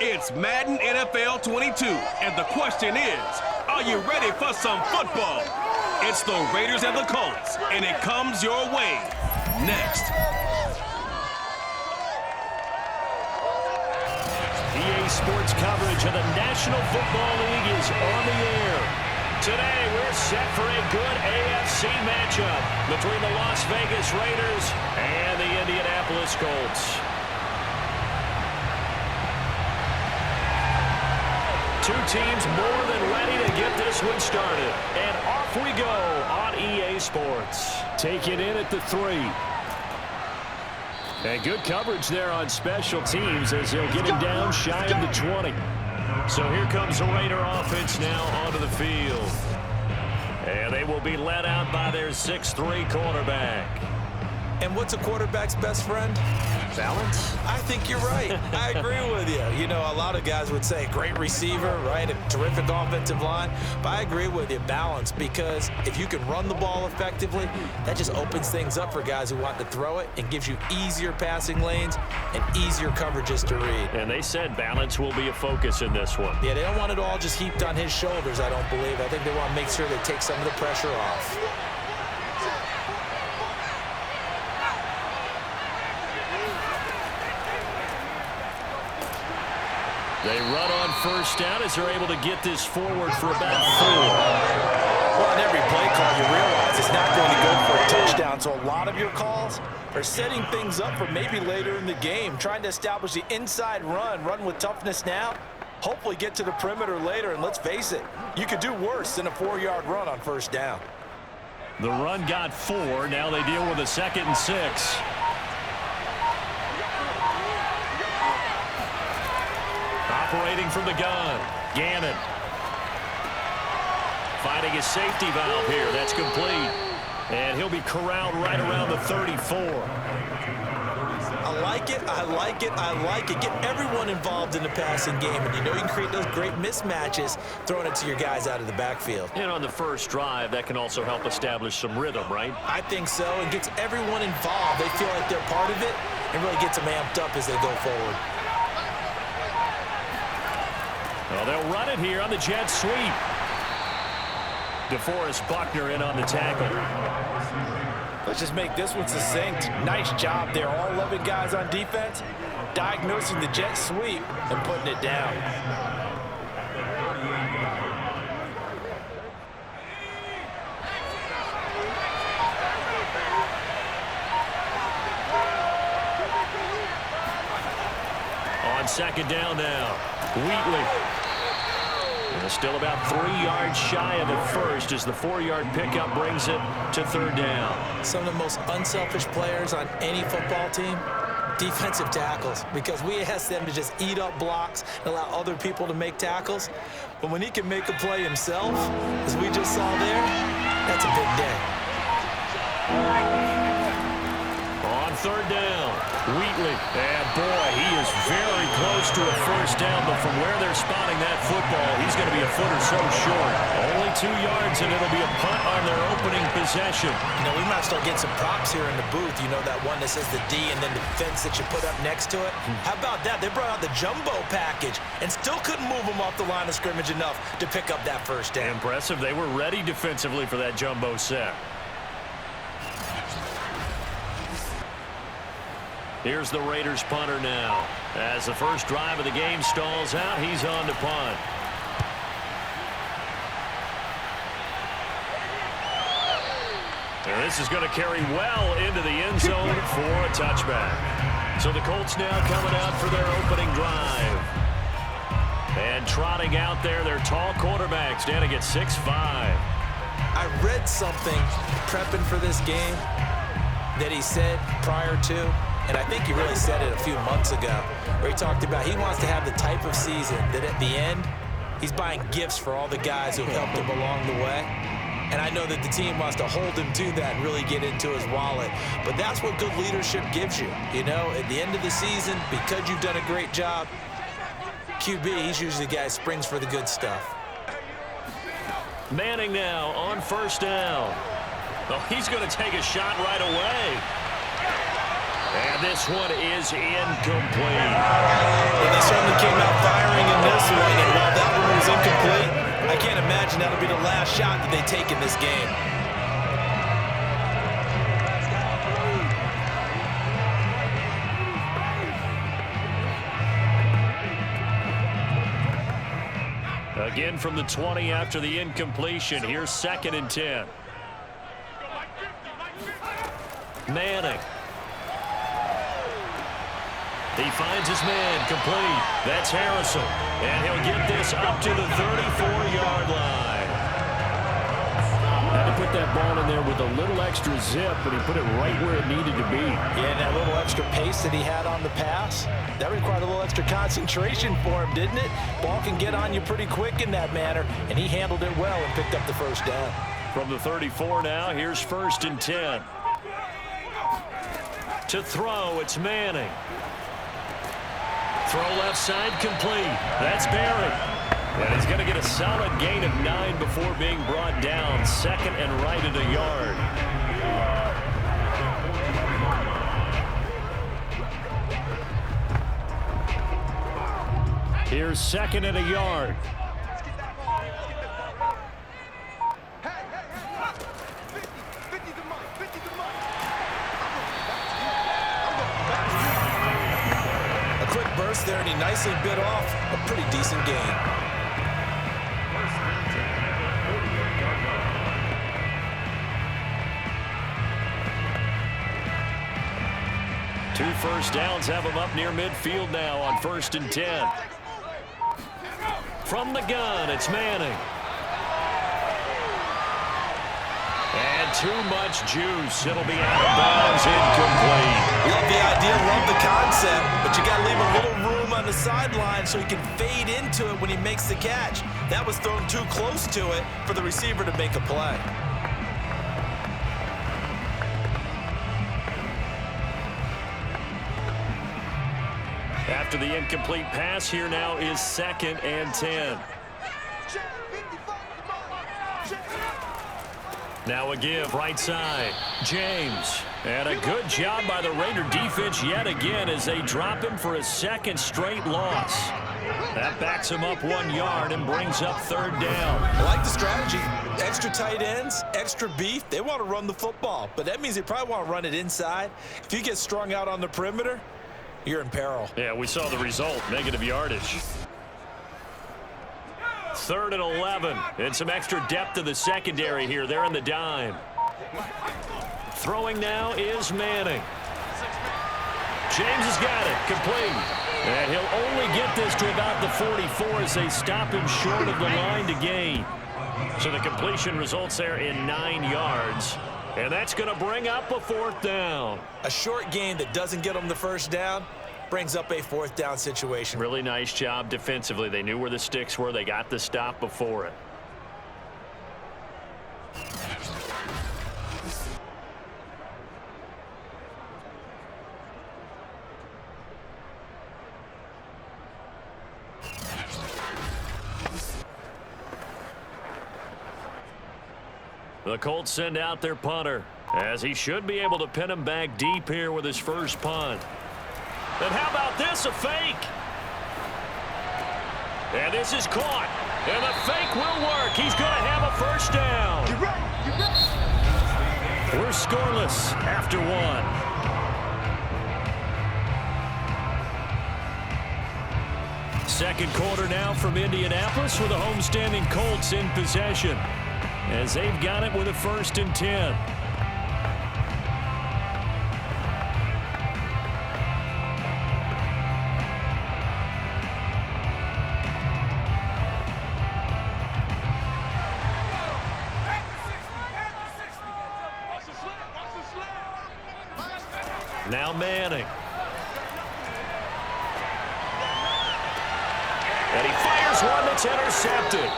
It's Madden NFL 22, and the question is, are you ready for some football? It's the Raiders and the Colts, and it comes your way next. EA Sports coverage of the National Football League is on the air. Today, we're set for a good AFC matchup between the Las Vegas Raiders and the Indianapolis Colts. Two teams more than ready to get this one started. And off we go on EA Sports. Taking in at the 3. And good coverage there on special teams as he'll get him down shy of the 20. So here comes the Raider offense now onto the field. And they will be led out by their 6'3" quarterback. And what's a quarterback's best friend? Balance? I think you're right. I agree with you. You know, a lot of guys would say great receiver, right? A terrific offensive line. But I agree with you, balance, because if you can run the ball effectively, that just opens things up for guys who want to throw it and gives you easier passing lanes and easier coverages to read. And they said balance will be a focus in this one. Yeah, they don't want it all just heaped on his shoulders, I don't believe. I think they want to make sure they take some of the pressure off. They run on first down as they're able to get this forward for about 4. Well, in every play call, you realize it's not going to go for a touchdown. So a lot of your calls are setting things up for maybe later in the game, trying to establish the inside run with toughness now, hopefully get to the perimeter later. And let's face it, you could do worse than a 4-yard run on first down. The run got 4. Now they deal with a 2nd and 6. Operating from the gun, Gannon. Finding his safety valve here. That's complete. And he'll be corralled right around the 34. I like it, I like it, I like it. Get everyone involved in the passing game. And you know you can create those great mismatches throwing it to your guys out of the backfield. And on the first drive, that can also help establish some rhythm, right? I think so. It gets everyone involved. They feel like they're part of it and really gets them amped up as they go forward. Well, they'll run it here on the jet sweep. DeForest Buckner in on the tackle. Let's just make this one succinct. Nice job there. All 11 guys on defense diagnosing the jet sweep and putting it down. On second down now, Wheatley. Still about 3 yards shy of the first as the 4-yard pickup brings it to third down. Some of the most unselfish players on any football team, defensive tackles, because we ask them to just eat up blocks and allow other people to make tackles. But when he can make a play himself, as we just saw there, that's a big day. On third down, Wheatley. And boy, he is very close to a first down, but from where they're spotting that football, he's going to be a foot or so short. Only 2 yards, and it'll be a punt on their opening possession. You know, we might start getting some props here in the booth. You know, that one that says the D and then the fence that you put up next to it? How about that? They brought out the jumbo package and still couldn't move them off the line of scrimmage enough to pick up that first down. Impressive. They were ready defensively for that jumbo set. Here's the Raiders punter now. As the first drive of the game stalls out, he's on to punt. And this is going to carry well into the end zone for a touchback. So the Colts now coming out for their opening drive. And trotting out there, their tall quarterback standing at 6'5". I read something prepping for this game that he said prior to, and I think he really said it a few months ago, where he talked about he wants to have the type of season that at the end, he's buying gifts for all the guys who helped him along the way. And I know that the team wants to hold him to that and really get into his wallet. But that's what good leadership gives you. You know, at the end of the season, because you've done a great job, QB, he's usually the guy who springs for the good stuff. Manning now on first down. Oh, he's going to take a shot right away. And this one is incomplete. Well, they certainly came out firing. one, and while that one was incomplete, I can't imagine that'll be the last shot that they take in this game. Again from the 20 after the incompletion. Here's 2nd and 10. Manning. He finds his man complete. That's Harrison. And he'll get this up to the 34-yard line. Had to put that ball in there with a little extra zip, but he put it right where it needed to be. Yeah, and that little extra pace that he had on the pass, that required a little extra concentration for him, didn't it? Ball can get on you pretty quick in that manner, and he handled it well and picked up the first down. From the 34 now, here's 1st and 10. To throw, it's Manning. Throw left side complete. That's Barry. And he's going to get a solid gain of 9 before being brought down. 2nd and right at a yard. Here's 2nd and a yard. A quick burst there, and he nicely bit off a pretty decent gain. Two first downs have him up near midfield now on 1st and 10. From the gun, it's Manning. And too much juice. It'll be out of bounds, incomplete. Love the idea, love the concept, but you got to leave a little room on the sideline so he can fade into it when he makes the catch. That was thrown too close to it for the receiver to make a play. After the incomplete pass, here now is 2nd and 10. Now a give, right side, James. And a good job by the Raider defense yet again as they drop him for a 2nd straight loss. That backs him up 1 yard and brings up 3rd down. I like the strategy. Extra tight ends, extra beef. They want to run the football, but that means they probably want to run it inside. If you get strung out on the perimeter, you're in peril. Yeah, we saw the result, negative yardage. 3rd and 11, and some extra depth to the secondary here. They're in the dime. Throwing now is Manning. James has got it, complete. And he'll only get this to about the 44 as they stop him short of the line to gain. So the completion results there in 9 yards. And that's going to bring up a 4th down. A short gain that doesn't get them the first down brings up a 4th down situation. Really nice job defensively. They knew where the sticks were. They got the stop before it. The Colts send out their punter, as he should be able to pin him back deep here with his first punt. And how about this, a fake? And this is caught. And the fake will work. He's going to have a first down. We're scoreless after 1. Second quarter now from Indianapolis with the homestanding Colts in possession, as they've got it with a 1st and 10. Now Manning. And he fires one that's intercepted.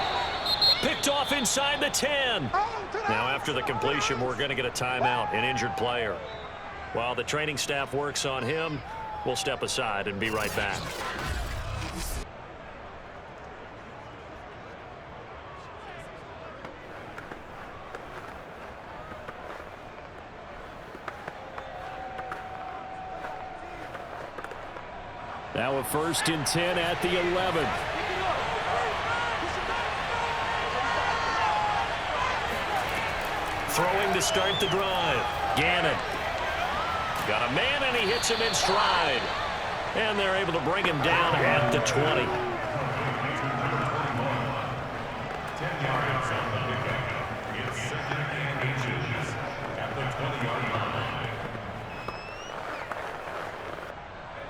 Picked off inside the 10. Now after the completion, we're going to get a timeout, an injured player. While the training staff works on him, we'll step aside and be right back. Now a 1st and 10 at the 11. Throwing to start the drive. Gannon. Got a man, and he hits him in stride. And they're able to bring him down at the 20.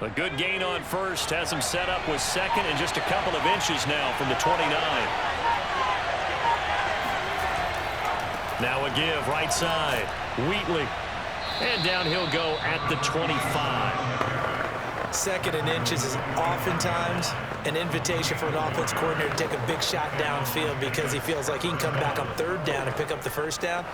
A good gain on first has him set up with second and just a couple of inches now from the 29. Now a give right side. Wheatley. And down he'll go at the 25. Second and inches is oftentimes an invitation for an offense coordinator to take a big shot downfield because he feels like he can come back on third down and pick up the first down.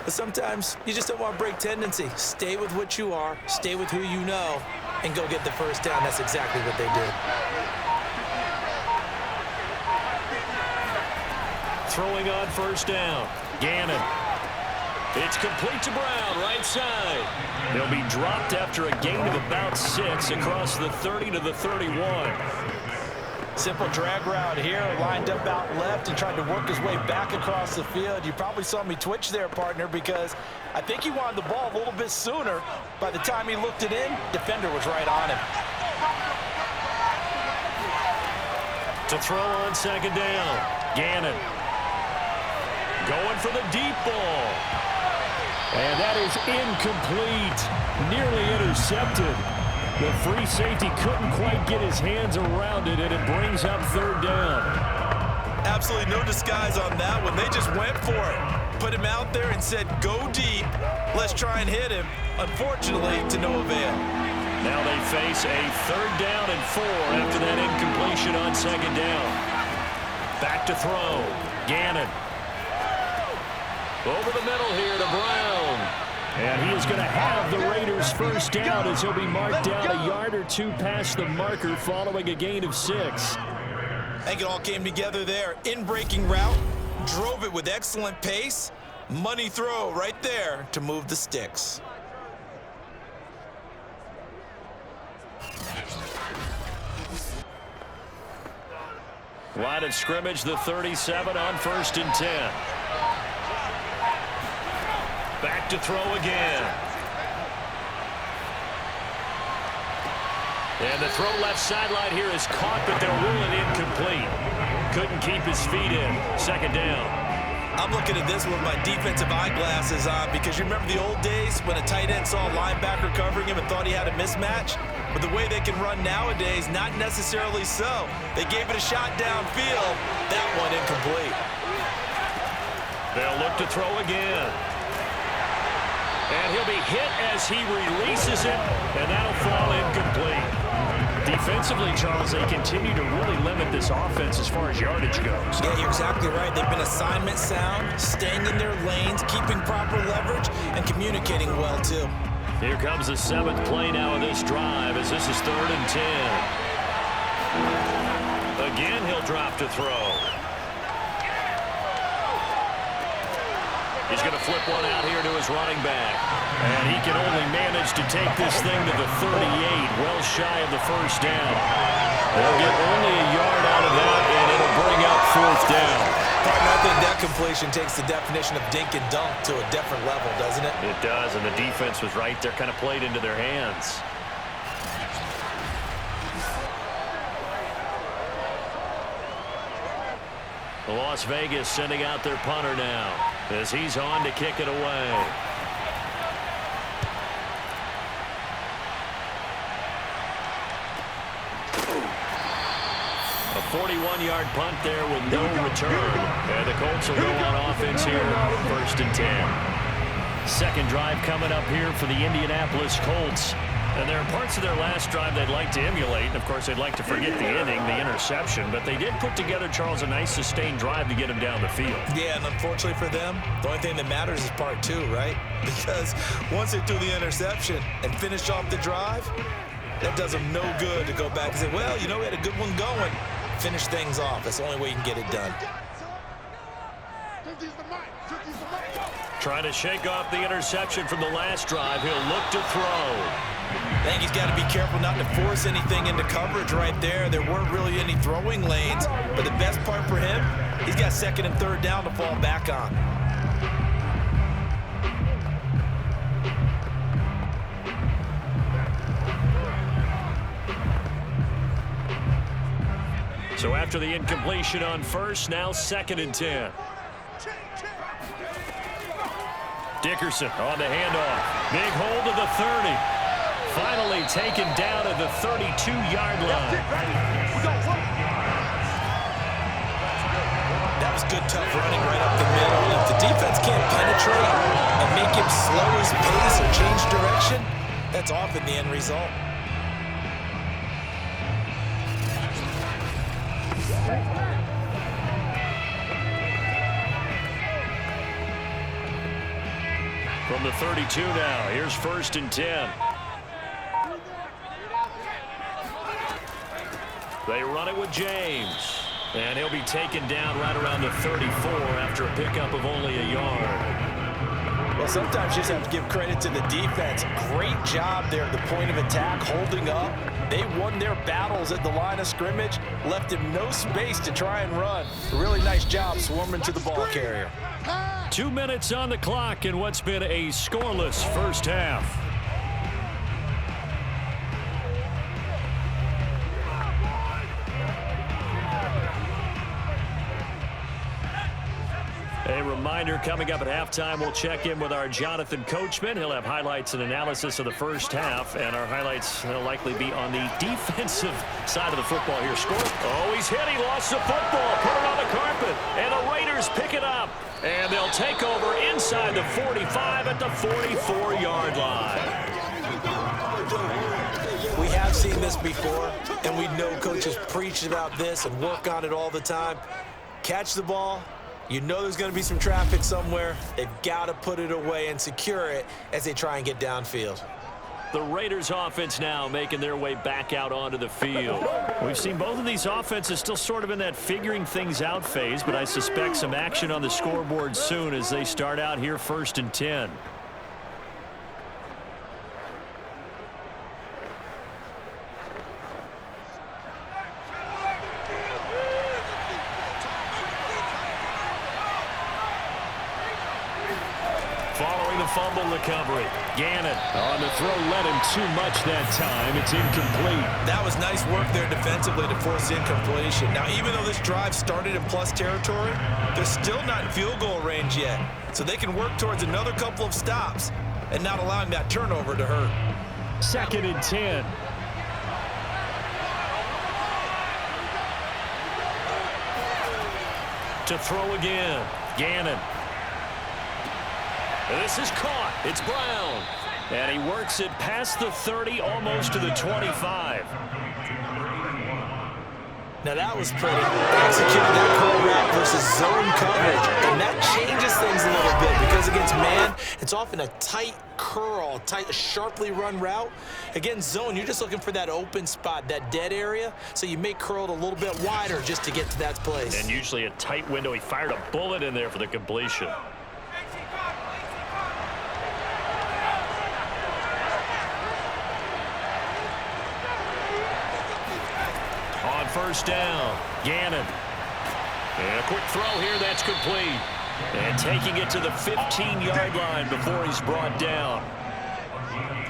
But sometimes you just don't want to break tendency. Stay with what you are, stay with who you know, and go get the first down. That's exactly what they did. Throwing on first down. Gannon. It's complete to Brown, right side. He'll be dropped after a gain of about 6 across the 30 to the 31. Simple drag route here, lined up out left and tried to work his way back across the field. You probably saw me twitch there, partner, because I think he wanted the ball a little bit sooner. By the time he looked it in, defender was right on him. To throw on second down. Gannon. Going for the deep ball. And that is incomplete. Nearly intercepted. The free safety couldn't quite get his hands around it, and it brings up third down. Absolutely no disguise on that one. They just went for it. Put him out there and said, go deep. Let's try and hit him. Unfortunately, to no avail. Now they face a third down and 4 after that incompletion on second down. Back to throw. Gannon. Over the middle here to Brown. And he is going to have the Raiders first down as he'll be marked down a yard or 2 past the marker following a gain of 6. I think it all came together there. In-breaking route, drove it with excellent pace. Money throw right there to move the sticks. Line of scrimmage, the 37 on 1st and 10. Back to throw again. And the throw left sideline here is caught, but they'll rule it incomplete. Couldn't keep his feet in. Second down. I'm looking at this with my defensive eyeglasses on because you remember the old days when a tight end saw a linebacker covering him and thought he had a mismatch? But the way they can run nowadays, not necessarily so. They gave it a shot downfield. That one incomplete. They'll look to throw again. And he'll be hit as he releases it, and that'll fall incomplete. Defensively, Charles, they continue to really limit this offense as far as yardage goes. Yeah, you're exactly right. They've been assignment sound, staying in their lanes, keeping proper leverage, and communicating well, too. Here comes the 7th play now of this drive as this is 3rd and 10. Again, he'll drop to throw. He's going to flip one out here to his running back. And he can only manage to take this thing to the 38, well shy of the first down. They'll get only a yard out of that, and it'll bring up 4th down. Partner, I think that completion takes the definition of dink and dunk to a different level, doesn't it? It does, and the defense was right there, kind of played into their hands. Las Vegas sending out their punter now as he's on to kick it away. A 41-yard punt there with no return. And the Colts will go on offense here, 1st and 10. Second drive coming up here for the Indianapolis Colts. And there are parts of their last drive they'd like to emulate. And, of course, they'd like to forget the inning, the interception. But they did put together, Charles, a nice sustained drive to get him down the field. Yeah, and unfortunately for them, the only thing that matters is part 2, right? Because once they do the interception and finish off the drive, that does them no good to go back and say, well, you know, we had a good one going. Finish things off. That's the only way you can get it done. Trying to shake off the interception from the last drive. He'll look to throw. I think he's got to be careful not to force anything into coverage right there. There weren't really any throwing lanes. But the best part for him, he's got 2nd and 3rd down to fall back on. So after the incompletion on first, now 2nd and 10. Dickerson on the handoff. Big hold of the 30. Finally taken down at the 32-yard line. That was good, tough running right up the middle. If the defense can't penetrate and make him slow his pace or change direction, that's often the end result. From the 32 now, here's 1st and 10. They run it with James. And he'll be taken down right around the 34 after a pickup of only a yard. Well, sometimes you just have to give credit to the defense. Great job there at the point of attack, holding up. They won their battles at the line of scrimmage, left him no space to try and run. Really nice job swarming to the ball carrier. 2 minutes on the clock in what's been a scoreless first half. A reminder, coming up at halftime, we'll check in with our Jonathan Coachman. He'll have highlights and analysis of the first half, and our highlights will likely be on the defensive side of the football here. Score. Oh, he's hit. He lost the football. Put it on the carpet, and the Raiders pick it up. And they'll take over inside the 45 at the 44-yard line. We have seen this before, and we know coaches preach about this and work on it all the time. Catch the ball. You know there's going to be some traffic somewhere. They've got to put it away and secure it as they try and get downfield. The Raiders offense now making their way back out onto the field. We've seen both of these offenses still sort of in that figuring things out phase, but I suspect some action on the scoreboard soon as they start out here 1st and 10. Following the fumble recovery, Gannon on the throw, led him too much that time. It's incomplete. That was nice work there defensively to force the incompletion. Now, even though this drive started in plus territory, they're still not in field goal range yet. So they can work towards another couple of stops and not allowing that turnover to hurt. 2nd and 10. To throw again, Gannon. This is caught. It's Brown. And he works it past the 30, almost to the 25. Now that was pretty. Executed that curl route versus zone coverage. And that changes things a little bit because against man, it's often a tight curl, tight, sharply run route. Against zone, you're just looking for that open spot, that dead area. So you may curl it a little bit wider just to get to that place. And usually a tight window. He fired a bullet in there for the completion. On 1st down, Gannon. And a quick throw here, that's complete. And taking it to the 15-yard line before he's brought down.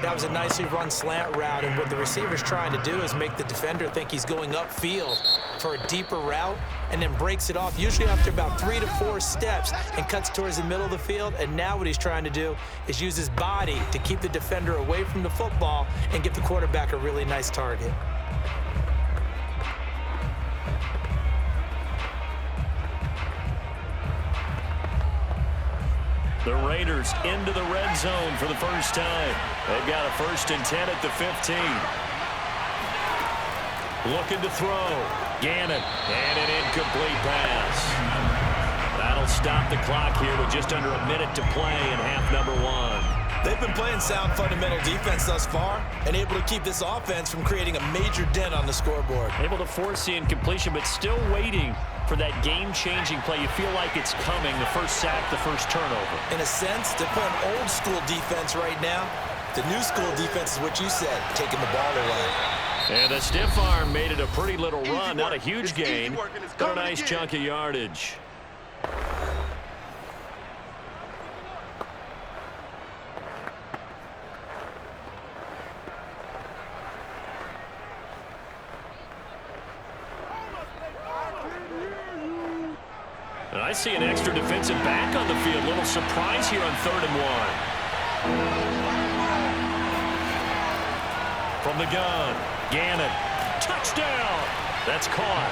That was a nicely run slant route, and what the receiver's trying to do is make the defender think he's going upfield for a deeper route, and then breaks it off, usually after about 3 to 4 steps, and cuts towards the middle of the field. And now what he's trying to do is use his body to keep the defender away from the football and give the quarterback a really nice target. The Raiders into the red zone for the first time. They've got a 1st and 10 at the 15. Looking to throw. Gannon. And an incomplete pass. That'll stop the clock here with just under a minute to play in half number 1. They've been playing sound fundamental defense thus far and able to keep this offense from creating a major dent on the scoreboard. Able to force the incompletion, but still waiting for that game-changing play. You feel like it's coming, the first sack, the first turnover. In a sense, they're playing old school defense right now. The new school defense is what you said, taking the ball away. And the stiff arm made it a pretty little run, not a huge gain, but a nice chunk of yardage. I see an extra defensive back on the field. Little surprise here on 3rd and 1. From the gun, Gannon. Touchdown! That's caught.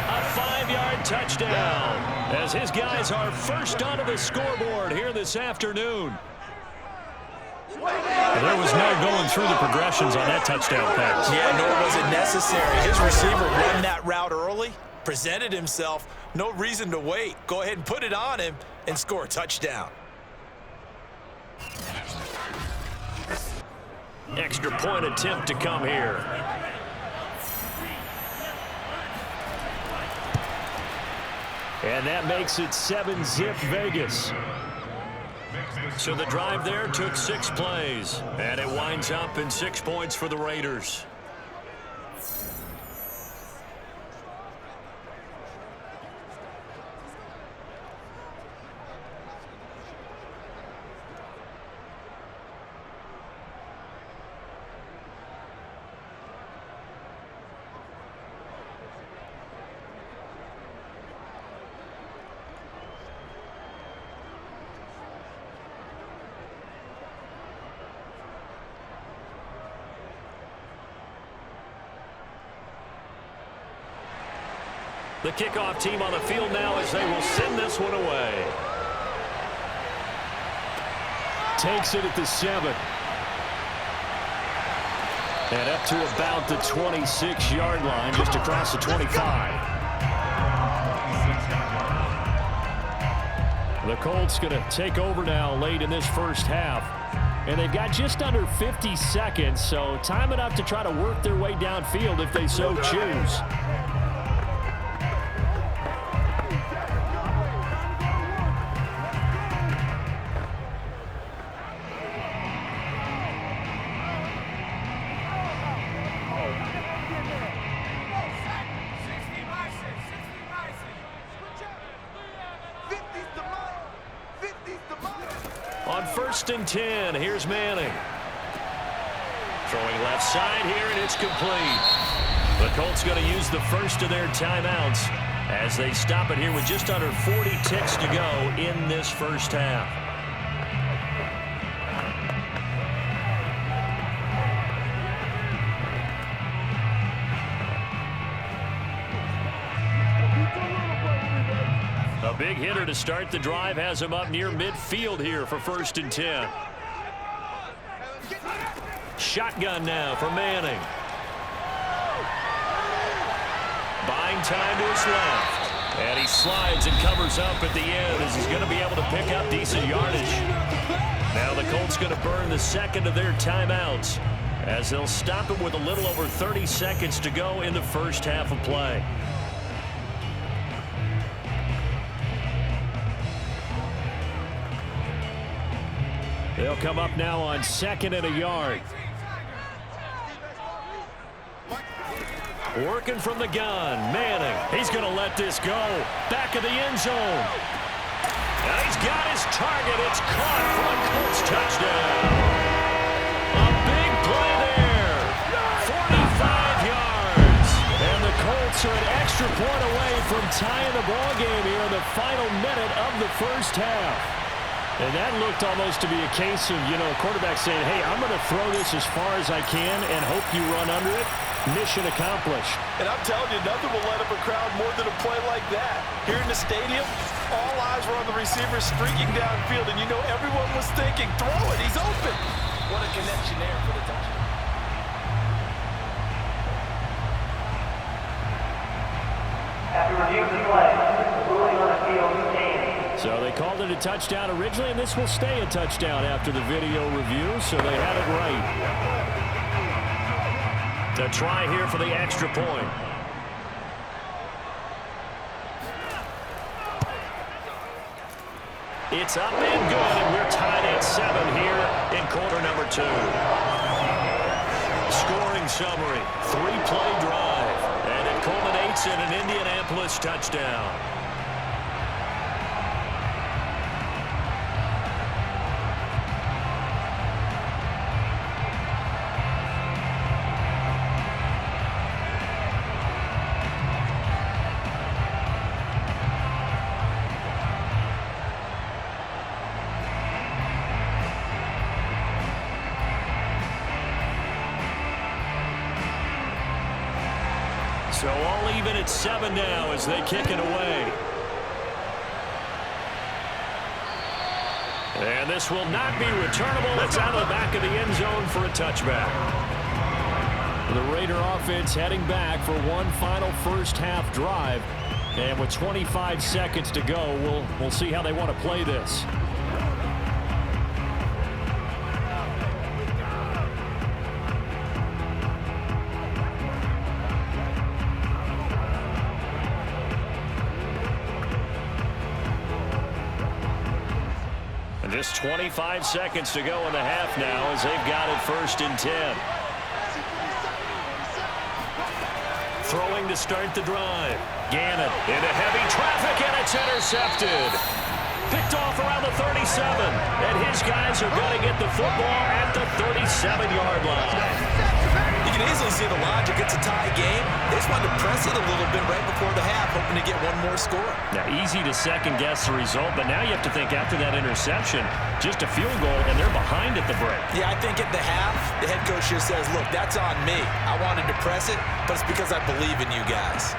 A 5-yard touchdown as his guys are first onto the scoreboard here this afternoon. There was no going through the progressions on that touchdown pass. Yeah, nor was it necessary. His receiver run that route early, presented himself. No reason to wait. Go ahead and put it on him and score a touchdown. Extra point attempt to come here. And that makes it 7-zip Vegas. So the drive there took 6 plays. And it winds up in 6 points for the Raiders. The kickoff team on the field now as they will send this one away. Takes it at the 7. And up to about the 26-yard line, just across the 25. The Colts going to take over now late in this first half. And they've got just under 50 seconds, so time enough to try to work their way downfield if they so choose. On 1st and 10, here's Manning. Throwing left side here, and it's complete. The Colts going to use the first of their timeouts as they stop it here with just under 40 ticks to go in this first half. A big hitter to start the drive has him up near midfield here for 1st and 10. Shotgun now for Manning. Buying time to his left. And he slides and covers up at the end as he's going to be able to pick up decent yardage. Now the Colts going to burn the second of their timeouts as they'll stop it with a little over 30 seconds to go in the first half of play. They'll come up now on 2nd and a yard. Working from the gun, Manning. He's going to let this go. Back of the end zone. Now he's got his target. It's caught for a Colts touchdown. A big play there. 45 yards. And the Colts are an extra point away from tying the ball game here in the final minute of the first half. And that looked almost to be a case of, quarterback saying, hey, I'm going to throw this as far as I can and hope you run under it. Mission accomplished. And I'm telling you, nothing will light up a crowd more than a play like that. Here in the stadium, all eyes were on the receiver streaking downfield, and everyone was thinking, throw it, he's open. What a connection there for the touchdown. After review of the play, the ruling on the field stands. So they called it a touchdown originally, and this will stay a touchdown after the video review, so they had it right. To try here for the extra point. It's up and good, and we're tied at 7 here in quarter number 2. Scoring summary, 3-play drive, and it culminates in an Indianapolis touchdown. So all even at 7 now as they kick it away. And this will not be returnable. It's out of the back of the end zone for a touchback. The Raider offense heading back for one final first half drive. And with 25 seconds to go, we'll see how they want to play this. Just 25 seconds to go in the half now as they've got it 1st and 10. Throwing to start the drive. Gannon into heavy traffic, and it's intercepted. Picked off around the 37, and his guys are going to get the football at the 37-yard line. You can easily see the logic. It's a tie game. They just wanted to press it a little bit right before the half, hoping to get one more score. Now, easy to second-guess the result, but now you have to think after that interception, just a field goal, and they're behind at the break. Yeah, I think at the half, the head coach just says, look, that's on me. I wanted to press it, but it's because I believe in you guys.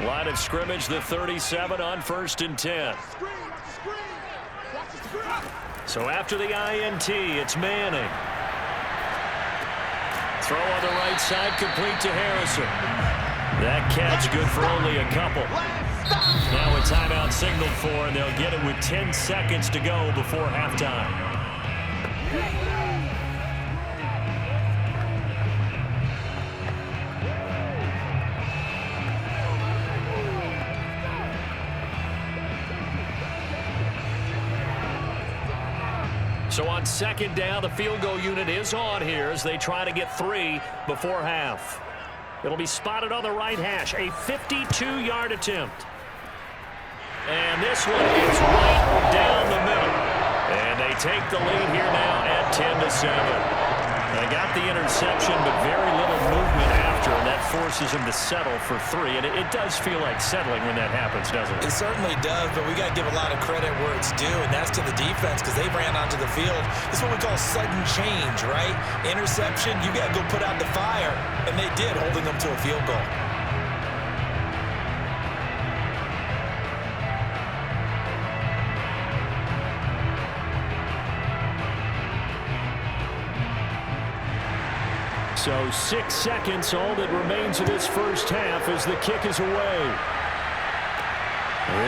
Line of scrimmage, the 37 on 1st and 10. So after the INT, it's Manning. Throw on the right side, complete to Harrison. That catch good for only a couple. Now a timeout signaled for, and they'll get it with 10 seconds to go before halftime. So on 2nd down, the field goal unit is on here as they try to get 3 before half. It'll be spotted on the right hash, a 52-yard attempt. And this one is right down the middle. And they take the lead here now at 10-7. They got the interception, but very little movement after, and that forces them to settle for 3. And it does feel like settling when that happens, doesn't it? It certainly does, but we got to give a lot of credit where it's due, and that's to the defense because they ran onto the field. This is what we call sudden change, right? Interception, you got to go put out the fire, and they did, holding them to a field goal. So 6 seconds, all that remains of this first half as the kick is away.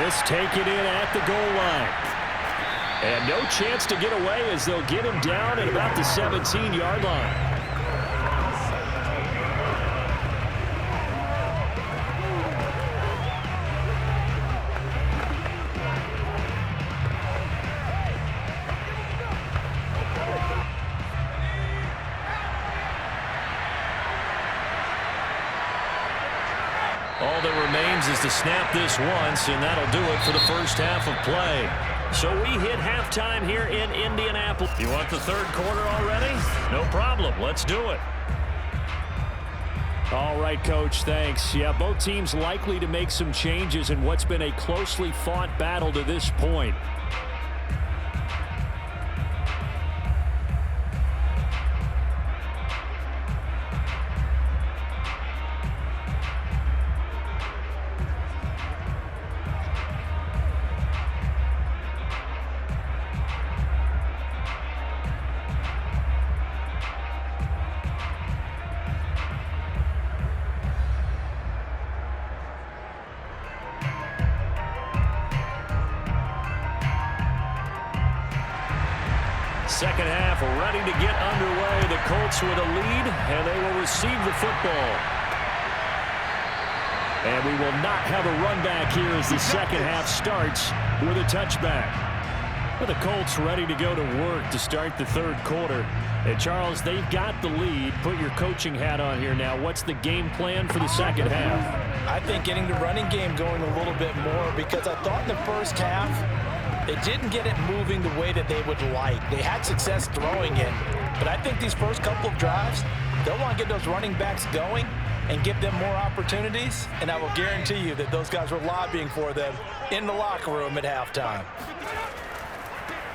This taken in at the goal line. And no chance to get away as they'll get him down at about the 17-yard line. All that remains is to snap this once, and that'll do it for the first half of play. So we hit halftime here in Indianapolis. You want the 3rd quarter already? No problem. Let's do it. All right, Coach, thanks. Yeah, both teams likely to make some changes in what's been a closely fought battle to this point. Second half ready to get underway. The Colts with a lead, and they will receive the football. And we will not have a run back here as the second half starts with a touchback. But the Colts ready to go to work to start the 3rd quarter. And Charles, they've got the lead. Put your coaching hat on here now. What's the game plan for the second half? I think getting the running game going a little bit more because I thought in the first half they didn't get it moving the way that they would like. They had success throwing it, but I think these first couple of drives, They'll want to get those running backs going and give them more opportunities, and I will guarantee you that those guys were lobbying for them in the locker room at halftime.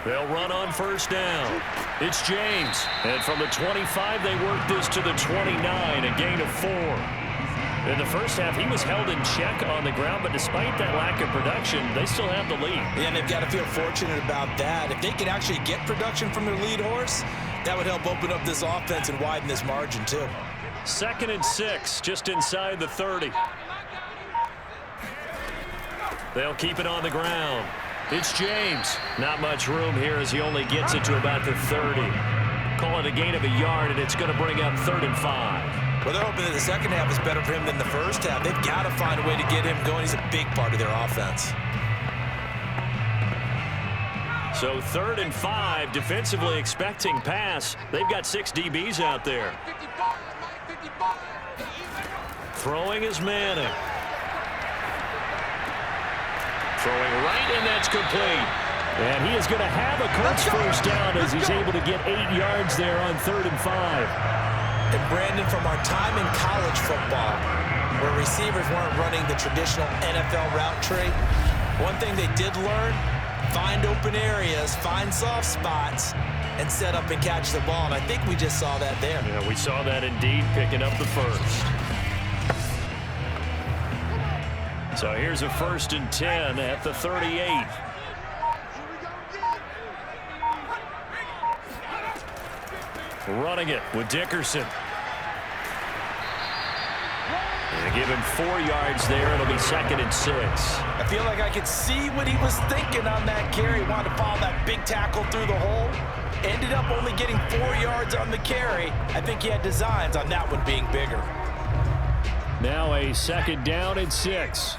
They'll run on first down. It's James. And from the 25, they work this to the 29, a gain of 4. In the first half, he was held in check on the ground, but despite that lack of production, they still have the lead. Yeah, and they've got to feel fortunate about that. If they could actually get production from their lead horse, that would help open up this offense and widen this margin, too. 2nd and 6, just inside the 30. They'll keep it on the ground. It's James. Not much room here as he only gets it to about the 30. Call it a gain of a yard, and it's going to bring up 3rd and 5. Well, they're hoping that the second half is better for him than the first half. They've got to find a way to get him going. He's a big part of their offense. So 3rd and 5, defensively expecting pass. They've got 6 DBs out there. Throwing is Manning. Throwing right, and that's complete. And he is going to have a Colts first down as he's able to get 8 yards there on 3rd and 5. And Brandon, from our time in college football, where receivers weren't running the traditional NFL route tree, one thing they did learn, find open areas, find soft spots, and set up and catch the ball. And I think we just saw that there. Yeah, we saw that indeed, picking up the first. So here's a 1st and 10 at the 38. Running it with Dickerson. And give him 4 yards there. It'll be 2nd and 6. I feel like I could see what he was thinking on that carry. He wanted to follow that big tackle through the hole. Ended up only getting 4 yards on the carry. I think he had designs on that one being bigger. Now a 2nd down and 6.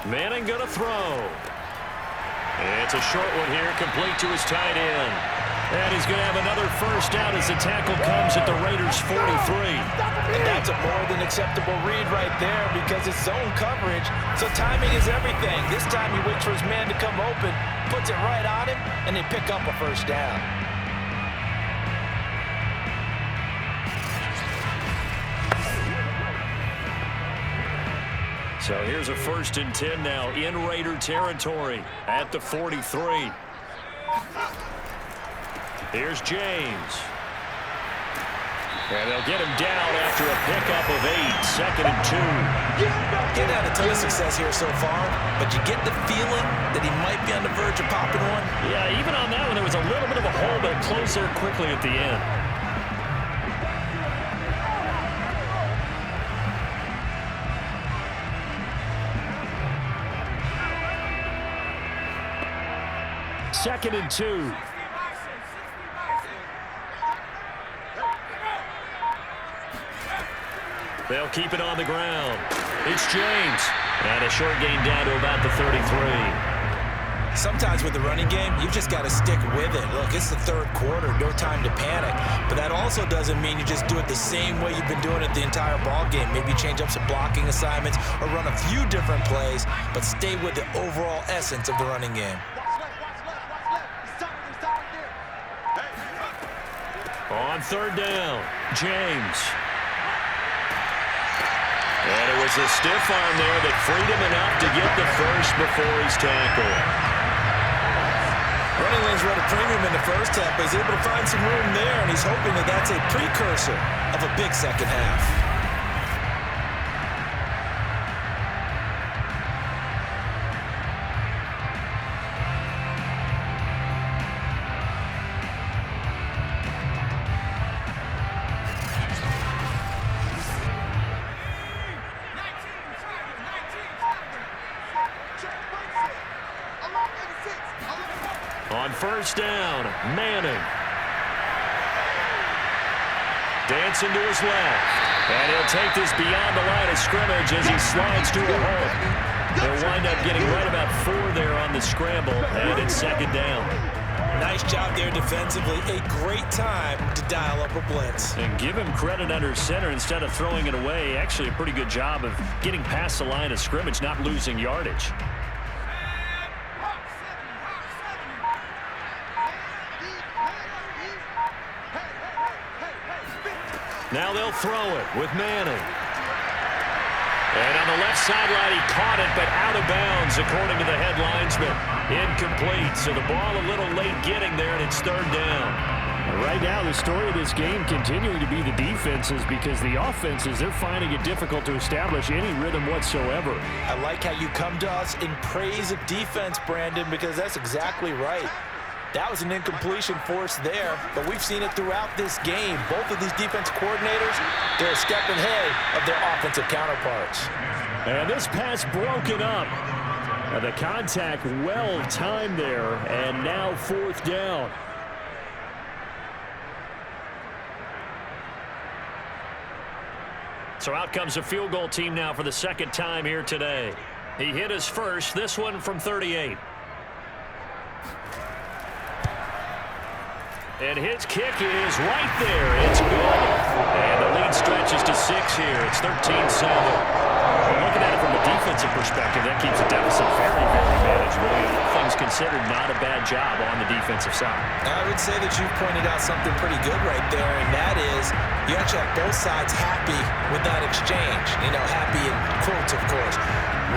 Manning gonna throw. It's a short one here, complete to his tight end. And he's going to have another first down as the tackle comes at the Raiders' 43. And that's a more than acceptable read right there because it's zone coverage, so timing is everything. This time he waits for his man to come open, puts it right on him, and they pick up a first down. So here's a 1st and 10 now in Raider territory at the 43. Here's James. And they'll get him down after a pickup of 8, 2nd and 2. Didn't have a ton of success here so far, but you get the feeling that he might be on the verge of popping one. Yeah, even on that one, there was a little bit of a hole, but it closed there quickly at the end. Second and 2. They'll keep it on the ground. It's James. And a short gain down to about the 33. Sometimes with the running game, you've just got to stick with it. Look, it's the 3rd quarter, no time to panic. But that also doesn't mean you just do it the same way you've been doing it the entire ball game. Maybe change up some blocking assignments or run a few different plays, but stay with the overall essence of the running game. On 3rd down, James. And it was a stiff arm there that freed him enough to get the first before he's tackled. Running lanes were at a premium in the first half, but he's able to find some room there, and he's hoping that that's a precursor of a big second half. On 1st down, Manning. Dancing to his left. And he'll take this beyond the line of scrimmage as he slides to a hole. They'll wind up getting right about 4 there on the scramble, and it's 2nd down. Nice job there defensively. A great time to dial up a blitz. And give him credit under center instead of throwing it away. Actually a pretty good job of getting past the line of scrimmage, not losing yardage. Now they'll throw it with Manning. And on the left sideline, he caught it, but out of bounds, according to the head linesman. Incomplete, so the ball a little late getting there, and it's third down. Right now, the story of this game continuing to be the defenses, because the offenses, they're finding it difficult to establish any rhythm whatsoever. I like how you come to us in praise of defense, Brandon, because that's exactly right. That was an incompletion forced there, but we've seen it throughout this game. Both of these defense coordinators, they're a step ahead of their offensive counterparts. And this pass broken up. And the contact well timed there, and now fourth down. So out comes a field goal team now for the second time here today. He hit his first, this one from 38. And his kick is right there. It's good. And the lead stretches to 6 here. It's 13-7. Well, looking at it from a defensive perspective, that keeps the deficit very, very manageable. Things considered, not a bad job on the defensive side. I would say that you've pointed out something pretty good right there, and that is you actually have both sides happy with that exchange. You know, happy in quotes, of course.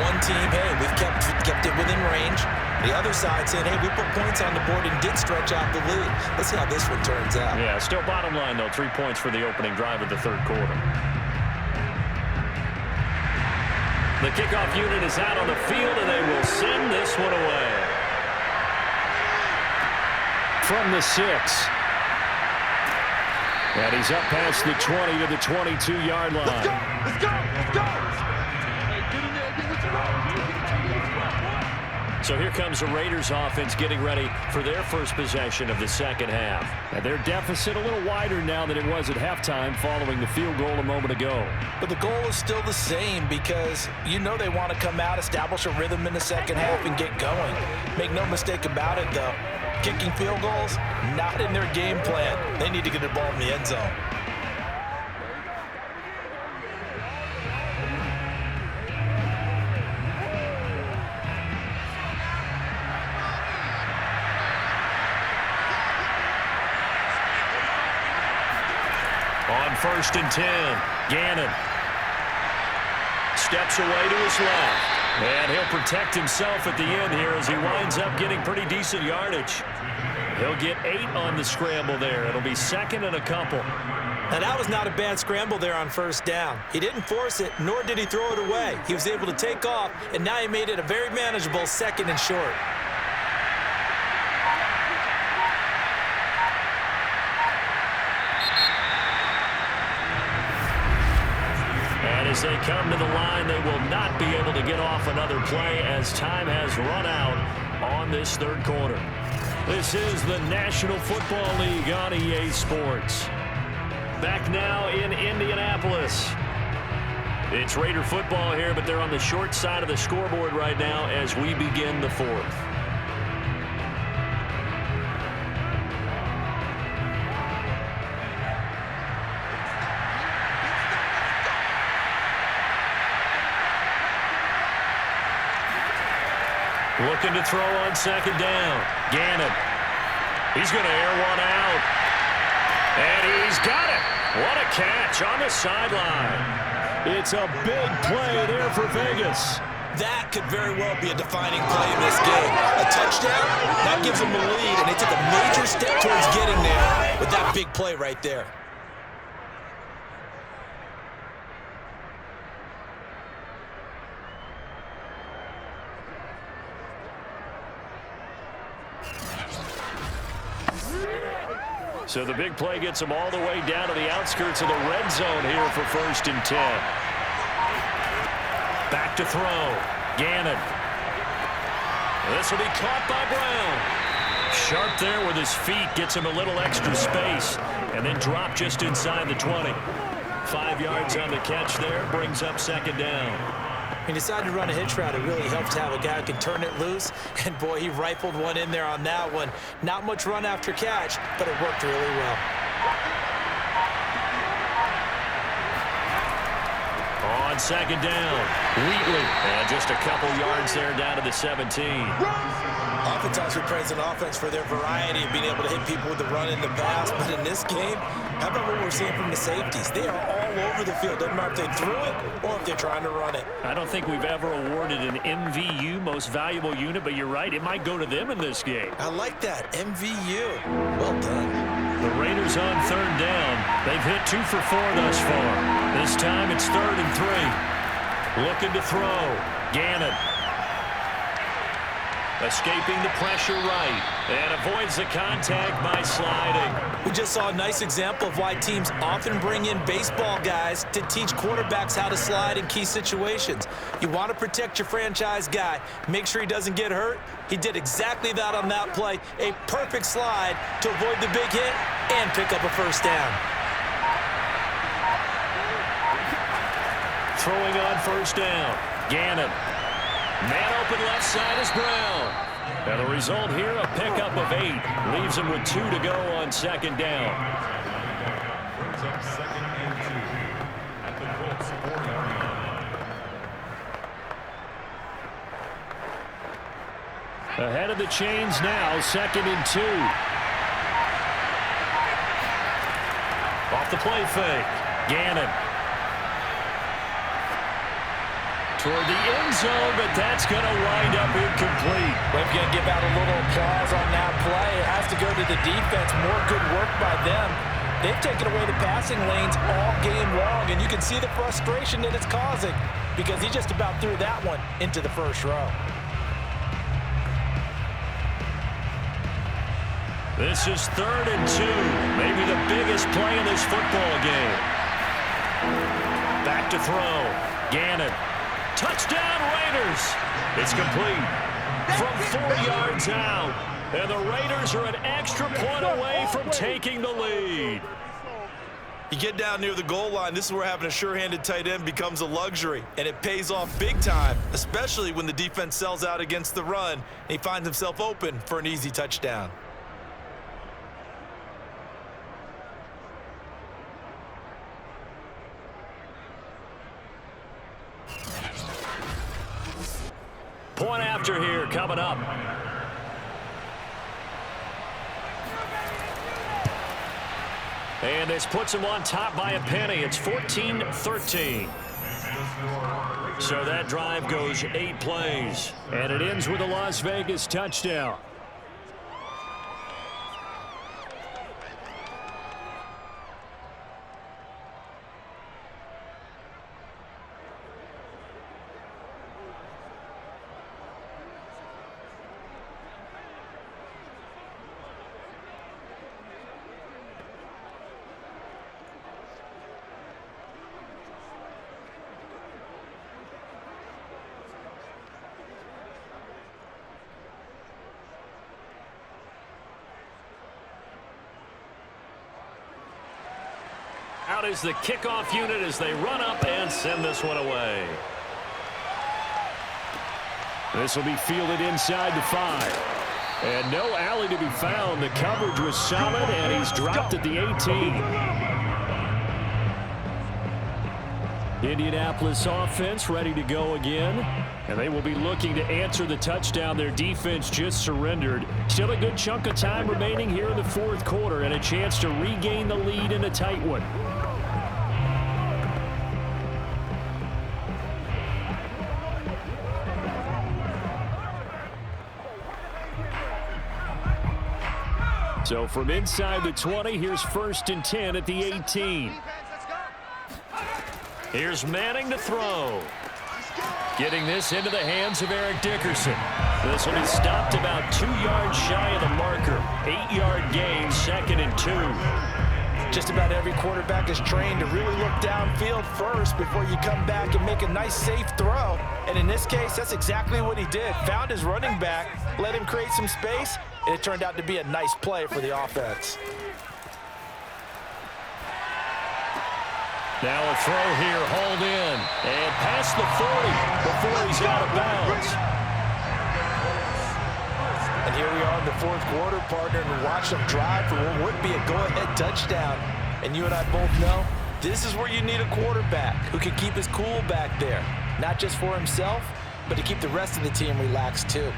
One team, hey, we've kept it within range. The other side saying, hey, we put points on the board and did stretch out the lead. Let's see how this one turns out. Yeah, still bottom line, though, 3 points for the opening drive of the third quarter. The kickoff unit is out on the field, and they will send this one away. From the 6. And he's up past the 20 to the 22-yard line. Let's go! Let's go! Let's go! So here comes the Raiders offense getting ready for their first possession of the second half. And their deficit a little wider now than it was at halftime following the field goal a moment ago. But the goal is still the same, because you know they want to come out, establish a rhythm in the second half, and get going. Make no mistake about it, though. Kicking field goals, not in their game plan. They need to get the ball in the end zone. On 1st and 10, Gannon steps away to his left. And he'll protect himself at the end here as he winds up getting pretty decent yardage. He'll get 8 on the scramble there. It'll be second and a couple. Now, that was not a bad scramble there on first down. He didn't force it, nor did he throw it away. He was able to take off, and now he made it a very manageable second and short. And as they come to the line, they will not be able to get off another play as time has run out on this third quarter. This is the National Football League on EA Sports. Back now in Indianapolis. It's Raider football here, but they're on the short side of the scoreboard right now as we begin the fourth. Looking to throw on second down. Gannon. He's going to air one out. And he's got it. What a catch on the sideline. It's a big play there for Vegas. That could very well be a defining play in this game. A touchdown, that gives them the lead, and they took a major step towards getting there with that big play right there. So the big play gets them all the way down to the outskirts of the red zone here for 1st and 10. Back to throw. Gannon. This will be caught by Brown. Sharp there with his feet. Gets him a little extra space. And then drop just inside the 20. 5 yards on the catch there. Brings up second down. He decided to run a hitch route. It really helped to have a guy who can turn it loose. And, boy, he rifled one in there on that one. Not much run after catch, but it worked really well. On second down, Wheatley. And just a couple yards there down to the 17. Oftentimes we praise an offense for their variety of being able to hit people with the run in the pass. But in this game, How about what we're seeing from the safeties? They are all over the field. Doesn't matter if they threw it or if they're trying to run it. I don't think we've ever awarded an MVU, most valuable unit, but you're right. It might go to them in this game. I like that. MVU. Well done. The Raiders on third down. They've hit 2 for 4 thus far. This time it's 3rd and 3. Looking to throw. Gannon. Escaping the pressure right. And avoids the contact by sliding. We just saw a nice example of why teams often bring in baseball guys to teach quarterbacks how to slide in key situations. You want to protect your franchise guy. Make sure he doesn't get hurt. He did exactly that on that play. A perfect slide to avoid the big hit and pick up a first down. Throwing on first down. Gannon. Man open left side is Brown. And the result here, a pickup of 8. Leaves him with 2 to go on second down. Brings up 2nd and 2 at the Colts 49. Ahead of the chains now, 2nd and 2. Off the play fake. Gannon. Toward the end zone, but that's going to wind up incomplete. We're going to give out a little applause on that play. It has to go to the defense. More good work by them. They've taken away the passing lanes all game long, and you can see the frustration that it's causing because he just about threw that one into the first row. This is 3rd and 2. Maybe the biggest play in this football game. Back to throw. Gannon. Touchdown, Raiders. It's complete from 4 yards out. And the Raiders are an extra point away from taking the lead. You get down near the goal line, this is where having a sure-handed tight end becomes a luxury. And it pays off big time, especially when the defense sells out against the run. And he finds himself open for an easy touchdown. Point after here coming up. And this puts him on top by a penny. It's 14-13. So that drive goes 8 plays. And it ends with a Las Vegas touchdown. Out is the kickoff unit as they run up and send this one away. This will be fielded inside the 5. And no alley to be found. The coverage was solid, and he's dropped at the 18. Indianapolis offense ready to go again. And they will be looking to answer the touchdown their defense just surrendered. Still a good chunk of time remaining here in the 4th quarter and a chance to regain the lead in a tight one. So from inside the 20, here's 1st and 10 at the 18. Here's Manning to throw. Getting this into the hands of Eric Dickerson. This will be stopped about 2 yards shy of the marker. 8-yard gain, 2nd and 2. Just about every quarterback is trained to really look downfield first before you come back and make a nice, safe throw. And in this case, that's exactly what he did. Found his running back, let him create some space, and it turned out to be a nice play for the offense. Now a throw here, hauled in, and past the 40 before he's out of bounds. And here we are in the 4th quarter, partner, and watch them drive for what would be a go-ahead touchdown. And you and I both know this is where you need a quarterback who can keep his cool back there, not just for himself, but to keep the rest of the team relaxed too.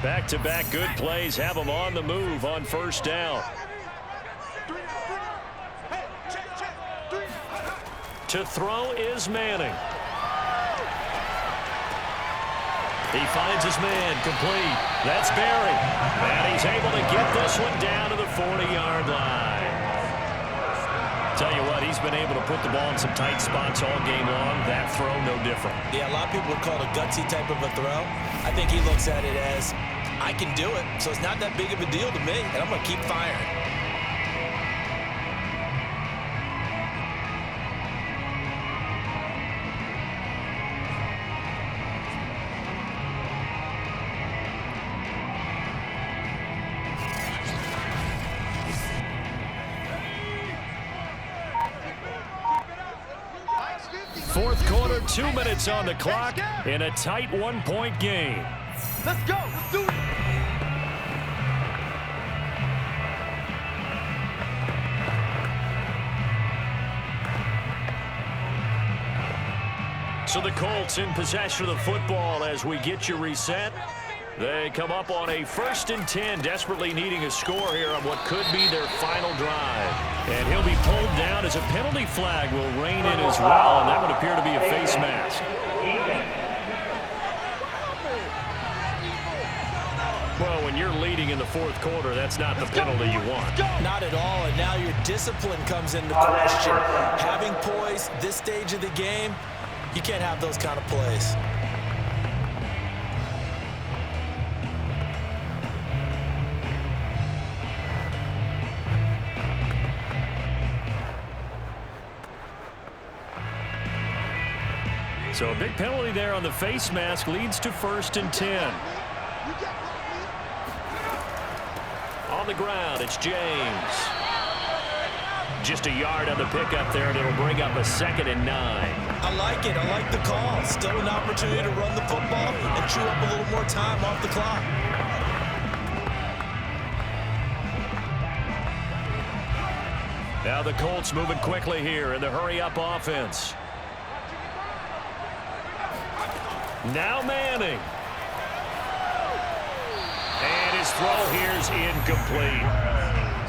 Back-to-back good plays have them on the move on first down. To throw is Manning. He finds his man complete. That's Barry. And he's able to get this one down to the 40-yard line. Tell you what, he's been able to put the ball in some tight spots all game long. That throw, no different. Yeah, a lot of people would call it a gutsy type of a throw. I think he looks at it as, I can do it, so it's not that big of a deal to me, and I'm going to keep firing. Fourth quarter, 2 minutes on the clock in a tight one-point game. Let's go. Let's do it. So the Colts in possession of the football as we get you reset. They come up on a 1st and 10, desperately needing a score here on what could be their final drive. And he'll be pulled down as a penalty flag will rein in as well, and that would appear to be a face mask. Well, when you're leading in the fourth quarter, that's not the penalty you want. Not at all, and now your discipline comes into question. Having poise this stage of the game, you can't have those kind of plays. So a big penalty there on the face mask leads to 1st and 10. On the ground, it's James. Just a yard on the pickup there, and it'll bring up a 2nd and 9. I like it. I like the call. Still an opportunity to run the football and chew up a little more time off the clock. Now the Colts moving quickly here in the hurry-up offense. Now Manning. And his throw here is incomplete.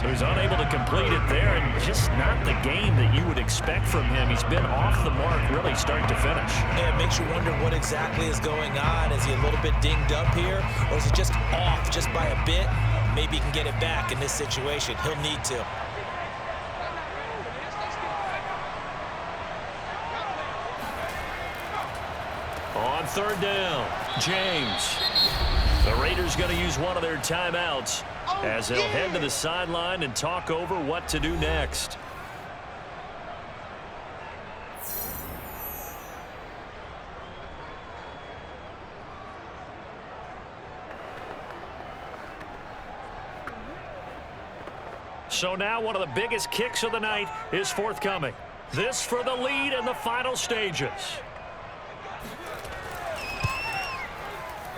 So he's unable to complete it there, and just not the game that you would expect from him. He's been off the mark really start to finish. Yeah, it makes you wonder what exactly is going on. Is he a little bit dinged up here, or is he just off just by a bit? Maybe he can get it back in this situation. He'll need to. On 3rd down, James. The Raiders going to use one of their timeouts as they'll head to the sideline and talk over what to do next. So now one of the biggest kicks of the night is forthcoming. This for the lead in the final stages.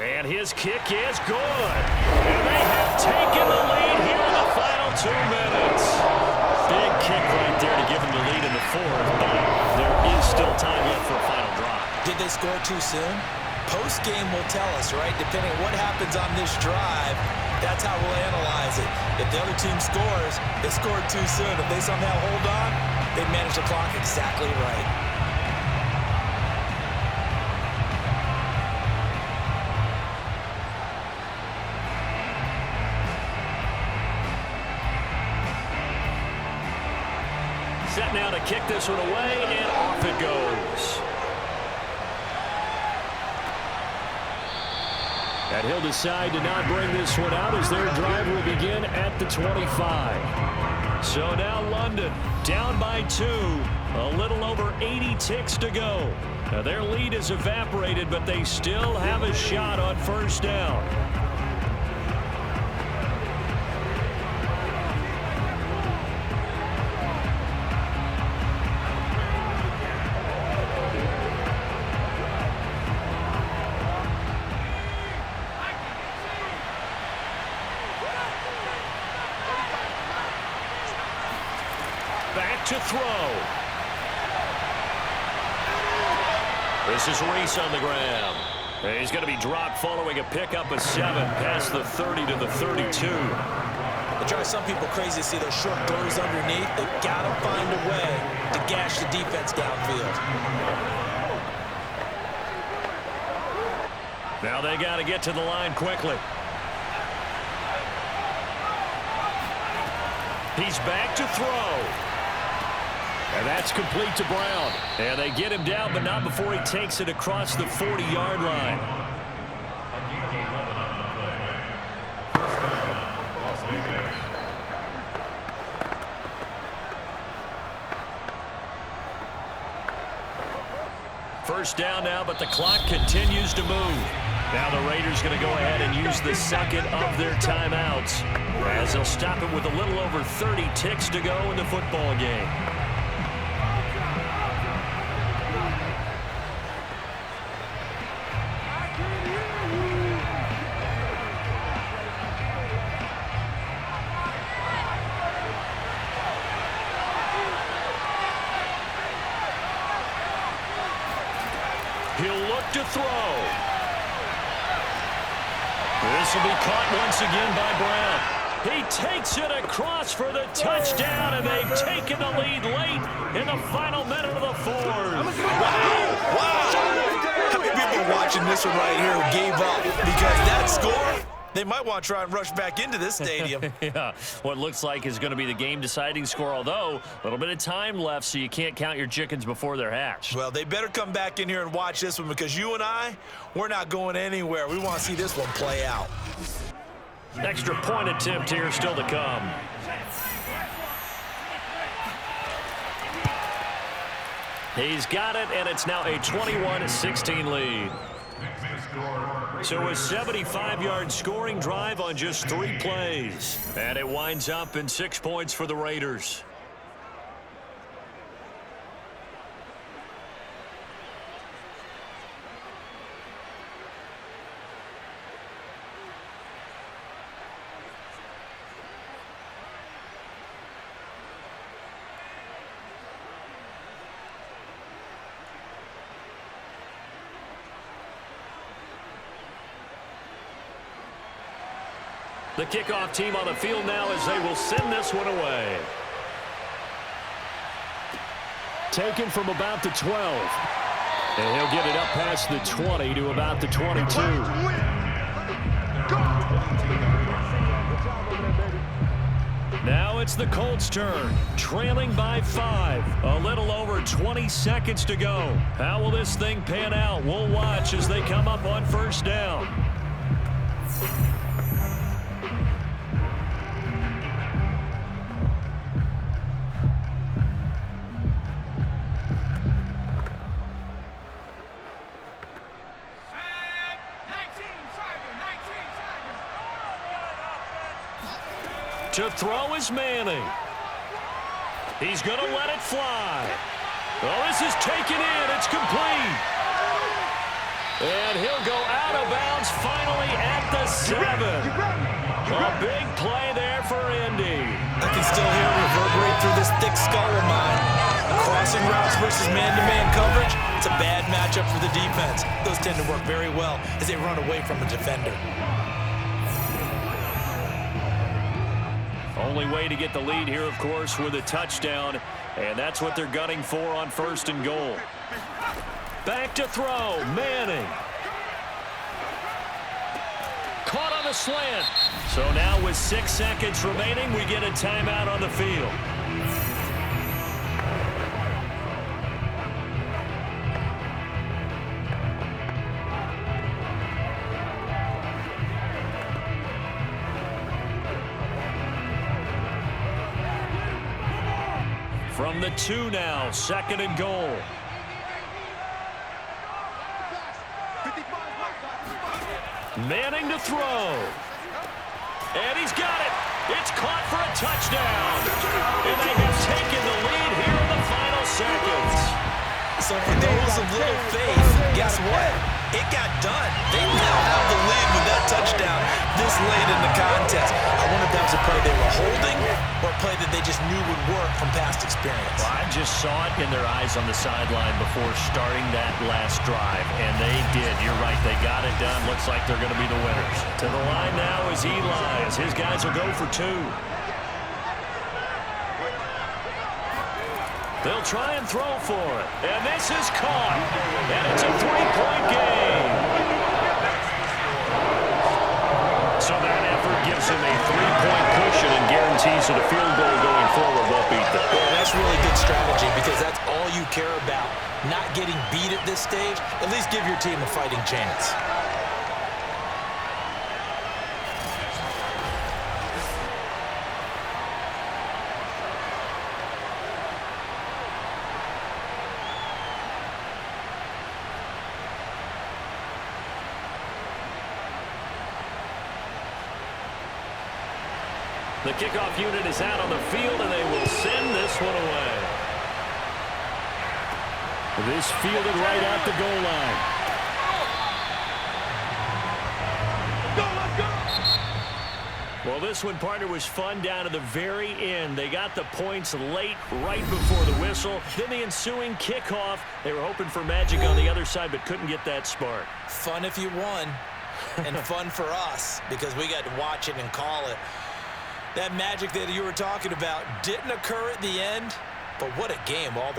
And his kick is good. And they have taken the lead here in the final 2 minutes. Big kick right there to give them the lead in the 4th, but there is still time left for a final drive. Did they score too soon? Post-game will tell us, right? Depending on what happens on this drive, that's how we'll analyze it. If the other team scores, they scored too soon. If they somehow hold on, they manage the clock exactly right. Set now to kick this one away, and off it goes. And he'll decide to not bring this one out as their drive will begin at the 25. So now London down by 2. A little over 80 ticks to go. Now their lead is evaporated, but they still have a shot on 1st down. Back to throw. This is Reese on the ground. He's going to be dropped following a pickup of 7 past the 30 to the 32. It drives some people crazy to see those short throws underneath. They've got to find a way to gash the defense downfield. Now they got to get to the line quickly. He's back to throw. And that's complete to Brown. And they get him down, but not before he takes it across the 40-yard line. First down now, but the clock continues to move. Now the Raiders going to go ahead and use the second of their timeouts, as they'll stop it with a little over 30 ticks to go in the football game. He'll look to throw. This will be caught once again by Brown. He takes it across for the touchdown, and they've taken the lead late in the final minute of the fourth. Wow. How many people watching this one right here who gave up? Because that score, they might want to try and rush back into this stadium. Yeah, what looks like is going to be the game-deciding score, although a little bit of time left, so you can't count your chickens before they're hatched. Well, they better come back in here and watch this one, because you and I, we're not going anywhere. We want to see this one play out. Extra point attempt here still to come. He's got it, and it's now a 21-16 lead. So a 75-yard scoring drive on just 3 plays. And it winds up in 6 points for the Raiders. The kickoff team on the field now as they will send this one away. Taken from about the 12. And he'll get it up past the 20 to about the 22. Now it's the Colts' turn, trailing by 5. A little over 20 seconds to go. How will this thing pan out? We'll watch as they come up on first down. To throw is Manning. He's going to let it fly. Oh, this is taken in. It's complete. And he'll go out of bounds finally at the 7. A big play there for Indy. I can still hear it reverberate through this thick skull of mine. Crossing routes versus man-to-man coverage, it's a bad matchup for the defense. Those tend to work very well as they run away from a defender. Only way to get the lead here, of course, with a touchdown, and that's what they're gunning for on 1st and goal. Back to throw, Manning. Caught on the slant. So now with 6 seconds remaining, we get a timeout on the field. From the 2 now, 2nd and goal. Manning to throw. And he's got it. It's caught for a touchdown. And they have taken the lead here in the final seconds. So for those of little faith, guess what? It got done. They now have the lead with that touchdown this late in the contest. I wonder if that was a play they were holding or a play that they just knew would work from past experience. Well, I just saw it in their eyes on the sideline before starting that last drive, and they did. You're right. They got it done. Looks like they're going to be the winners. To the line now is Eli, as his guys will go for 2. They'll try and throw for it. And this is caught. And it's a 3-point game. So that effort gives him a 3-point cushion and guarantees that a field goal going forward won't beat them. Yeah, that's really good strategy because that's all you care about. Not getting beat at this stage. At least give your team a fighting chance. The kickoff unit is out on the field, and they will send this one away. This fielded right at the goal line. Well, this one, partner, was fun down to the very end. They got the points late, right before the whistle. Then the ensuing kickoff. They were hoping for magic on the other side, but couldn't get that spark. Fun if you won, and fun for us because we got to watch it and call it. That magic that you were talking about didn't occur at the end, but what a game all the